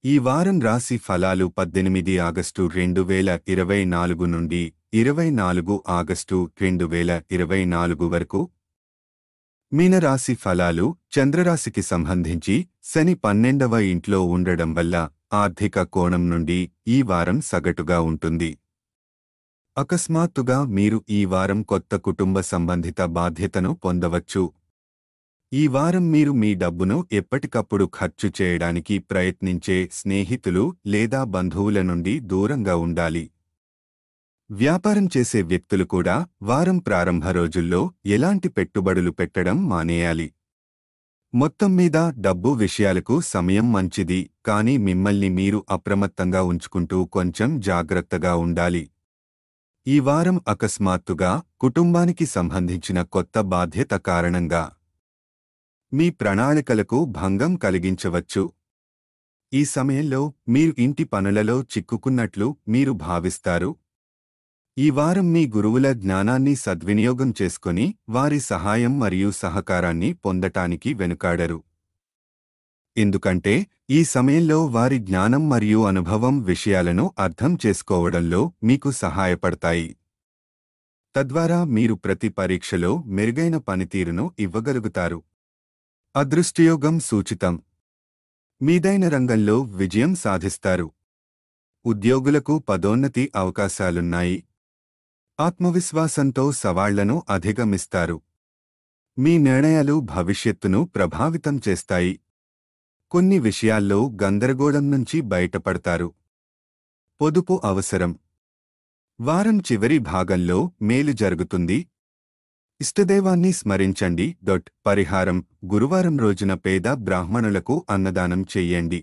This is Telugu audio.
ఈ వారం రాశి ఫలాలు 18 ఆగస్టు 2024 నుండి 24 ఆగస్టు 2024 వరకు. మీనరాశి ఫలాలు. చంద్రరాశికి సంబంధించి శని 12వ ఇంట్లో ఉండడం వల్ల ఆర్థిక కోణం నుండి ఈ వారం సగటుగా ఉంటుంది. అకస్మాత్తుగా మీరు ఈ వారం కొత్త కుటుంబ సంబంధిత బాధ్యతను పొందవచ్చు. ఈ వారం మీరు మీ డబ్బును ఎప్పటికప్పుడు ఖర్చు చేయడానికి ప్రయత్నించే స్నేహితులు లేదా బంధువుల నుండి దూరంగా ఉండాలి. వ్యాపారం చేసే వ్యక్తులు కూడా వారం ప్రారంభ రోజుల్లో ఎలాంటి పెట్టుబడులు పెట్టడం మానేయాలి. మొత్తం మీద డబ్బు విషయాలకు సమయం మంచిది, కానీ మిమ్మల్ని మీరు అప్రమత్తంగా ఉంచుకుంటూ కొంచెం జాగ్రత్తగా ఉండాలి. ఈ వారం అకస్మాత్తుగా కుటుంబానికి సంబంధించిన కొత్త బాధ్యత కారణంగా మీ ప్రణాళికలకు భంగం కలిగించవచ్చు. ఈ సమయంలో మీరు ఇంటి పనులలో చిక్కుకున్నట్లు మీరు భావిస్తారు. ఈ వారం మీ గురువుల జ్ఞానాన్ని సద్వినియోగం చేసుకొని వారి సహాయం మరియు సహకారాన్ని పొందటానికి వెనుకాడరు. ఎందుకంటే ఈ సమయంలో వారి జ్ఞానం మరియు అనుభవం విషయాలను అర్థం చేసుకోవడంలో మీకు సహాయపడతాయి. తద్వారా మీరు ప్రతి పరీక్షలో మెరుగైన పనితీరును ఇవ్వగలుగుతారు. అదృష్టయోగం సూచితం. మీదైన రంగంలో విజయం సాధిస్తారు. ఉద్యోగులకు పదోన్నతి అవకాశాలున్నాయి. ఆత్మవిశ్వాసంతో సవాళ్లను అధిగమిస్తారు. మీ నిర్ణయాలు భవిష్యత్తును ప్రభావితం చేస్తాయి. కొన్ని విషయాల్లో గందరగోళం నుంచి బయటపడతారు. పొదుపు అవసరం. వారం చివరి భాగంలో మేలు జరుగుతుంది. ఇష్టదైవాన్ని స్మరించండి. పరిహారం. గురువారం రోజున పేద బ్రాహ్మణులకు అన్నదానం చెయ్యండి.